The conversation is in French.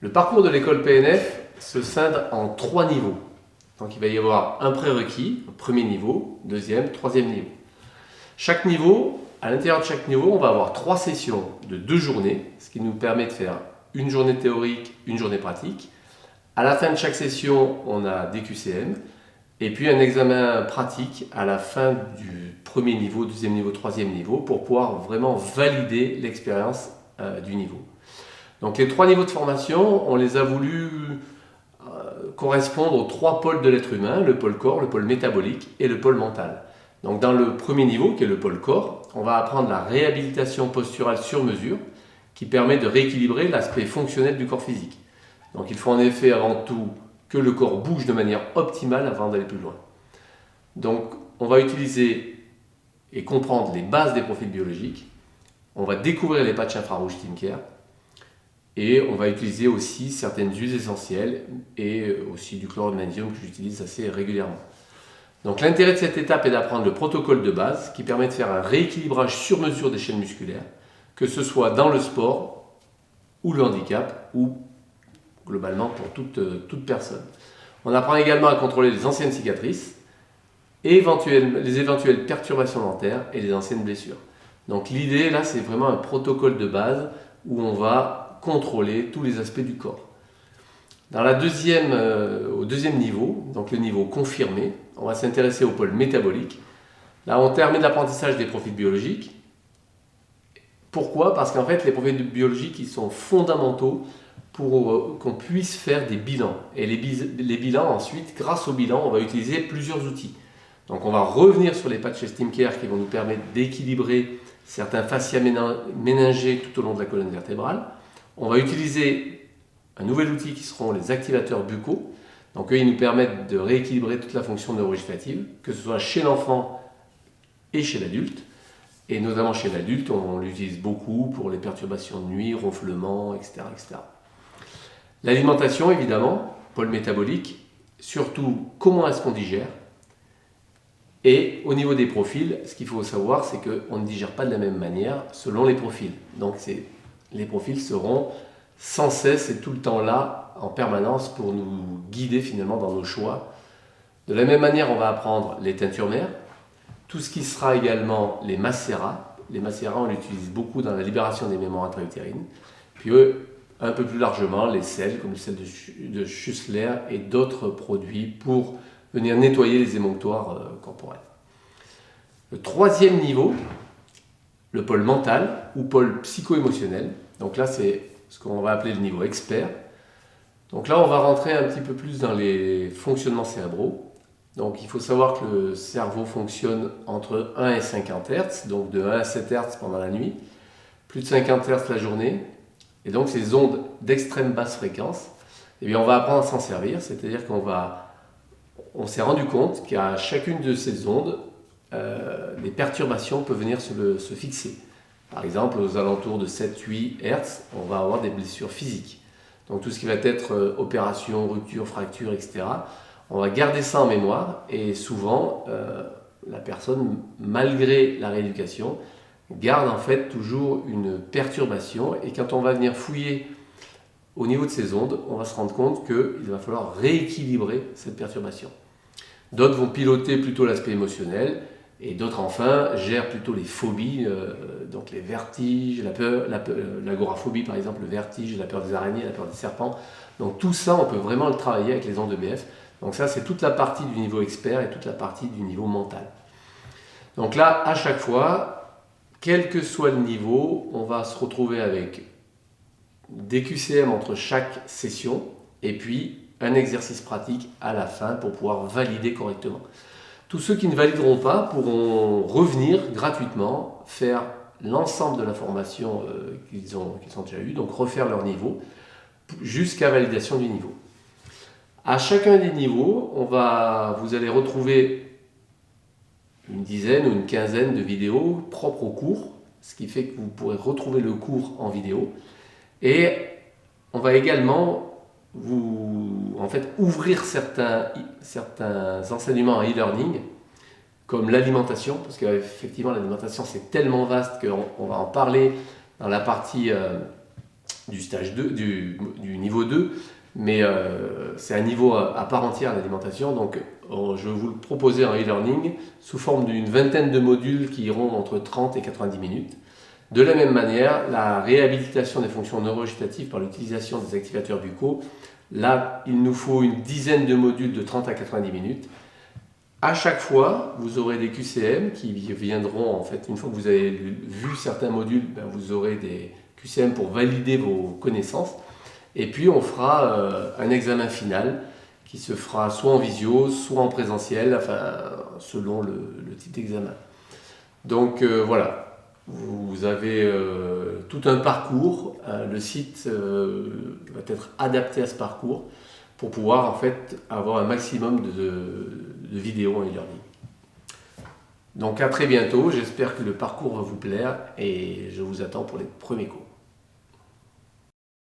Le parcours de l'école PNF se scinde en 3 niveaux. Donc il va y avoir un prérequis, un premier niveau, deuxième, troisième niveau. Chaque niveau, à l'intérieur de chaque niveau, on va avoir 3 sessions de 2 journées, ce qui nous permet de faire une journée théorique, une journée pratique. À la fin de chaque session, on a des QCM et puis un examen pratique à la fin du premier niveau, deuxième niveau, troisième niveau pour pouvoir vraiment valider l'expérience du niveau. Donc les 3 niveaux de formation, on les a voulu correspondre aux 3 pôles de l'être humain, le pôle corps, le pôle métabolique et le pôle mental. Donc dans le premier niveau, qui est le pôle corps, on va apprendre la réhabilitation posturale sur mesure, qui permet de rééquilibrer l'aspect fonctionnel du corps physique. Donc il faut en effet avant tout que le corps bouge de manière optimale avant d'aller plus loin. Donc on va utiliser et comprendre les bases des profils biologiques, on va découvrir les patchs infrarouges TeamCare, et on va utiliser aussi certaines huiles essentielles et aussi du chlorure de magnésium que j'utilise assez régulièrement. Donc l'intérêt de cette étape est d'apprendre le protocole de base qui permet de faire un rééquilibrage sur mesure des chaînes musculaires, que ce soit dans le sport ou le handicap ou globalement pour toute personne. On apprend également à contrôler les anciennes cicatrices, et les éventuelles perturbations dentaires et les anciennes blessures. Donc l'idée là c'est vraiment un protocole de base où on va contrôler tous les aspects du corps. Au deuxième niveau, donc le niveau confirmé, on va s'intéresser au pôle métabolique. Là on termine l'apprentissage des profils biologiques. Pourquoi? Parce qu'en fait les profils biologiques ils sont fondamentaux pour qu'on puisse faire des bilans. Et les bilans ensuite, grâce au bilan, on va utiliser plusieurs outils. Donc on va revenir sur les patchs TeamCare qui vont nous permettre d'équilibrer certains fascias méningés tout au long de la colonne vertébrale. On va utiliser un nouvel outil qui seront les activateurs buccaux. Donc eux, ils nous permettent de rééquilibrer toute la fonction neurovégétative, que ce soit chez l'enfant et chez l'adulte. Et notamment chez l'adulte, on l'utilise beaucoup pour les perturbations de nuit, ronflements, etc., etc. L'alimentation, évidemment, pôle métabolique, surtout comment est-ce qu'on digère. Et au niveau des profils, ce qu'il faut savoir, c'est qu'on ne digère pas de la même manière selon les profils. Donc les profils seront sans cesse et tout le temps là, en permanence, pour nous guider finalement dans nos choix. De la même manière, on va apprendre les teintures mères, tout ce qui sera également les macérats. Les macérats, on l'utilise beaucoup dans la libération des mémoires intra-utérines. Puis un peu plus largement, les sels, comme le sel de Schussler et d'autres produits pour venir nettoyer les émonctoires corporels. Le troisième niveau, le pôle mental ou pôle psycho-émotionnel. Donc là, c'est ce qu'on va appeler le niveau expert. Donc là, on va rentrer un petit peu plus dans les fonctionnements cérébraux. Donc il faut savoir que le cerveau fonctionne entre 1 et 50 Hz, donc de 1 à 7 Hz pendant la nuit, plus de 50 Hz la journée. Et donc ces ondes d'extrême basse fréquence, eh bien, on va apprendre à s'en servir, c'est-à-dire on s'est rendu compte qu'à chacune de ces ondes, des perturbations peuvent venir se fixer. Par exemple, aux alentours de 7-8 Hz, on va avoir des blessures physiques. Donc tout ce qui va être opération, rupture, fracture, etc., on va garder ça en mémoire et souvent, la personne, malgré la rééducation, garde en fait toujours une perturbation et quand on va venir fouiller au niveau de ces ondes, on va se rendre compte qu'il va falloir rééquilibrer cette perturbation. D'autres vont piloter plutôt l'aspect émotionnel et d'autres enfin gèrent plutôt les phobies, donc les vertiges, la peur, l'agoraphobie par exemple, le vertige, la peur des araignées, la peur des serpents. Donc tout ça, on peut vraiment le travailler avec les ondes EBF. Donc ça, c'est toute la partie du niveau expert et toute la partie du niveau mental. Donc là, à chaque fois, quel que soit le niveau, on va se retrouver avec des QCM entre chaque session et puis un exercice pratique à la fin pour pouvoir valider correctement. Tous ceux qui ne valideront pas pourront revenir gratuitement, faire l'ensemble de la formation qu'ils ont déjà eue, donc refaire leur niveau jusqu'à validation du niveau. À chacun des niveaux, vous allez retrouver une dizaine ou une quinzaine de vidéos propres au cours, ce qui fait que vous pourrez retrouver le cours en vidéo. Et on va également ouvrir certains enseignements en e-learning, comme l'alimentation, parce qu'effectivement l'alimentation c'est tellement vaste qu'on va en parler dans la partie du stage 2, du niveau 2, mais c'est un niveau à part entière l'alimentation. Donc je vais vous le proposer en e-learning sous forme d'une vingtaine de modules qui iront entre 30 et 90 minutes. De la même manière, la réhabilitation des fonctions neurovégétatives par l'utilisation des activateurs buccaux, là il nous faut une dizaine de modules de 30 à 90 minutes. À chaque fois, vous aurez des QCM qui viendront, en fait, une fois que vous avez vu certains modules, ben, vous aurez des QCM pour valider vos connaissances. Et puis, on fera un examen final qui se fera soit en visio, soit en présentiel, enfin, selon le type d'examen. Donc, voilà, vous avez tout un parcours. Le site va être adapté à ce parcours pour pouvoir, en fait, avoir un maximum de vidéos en e-learning. Donc à très bientôt, j'espère que le parcours va vous plaire et je vous attends pour les premiers cours.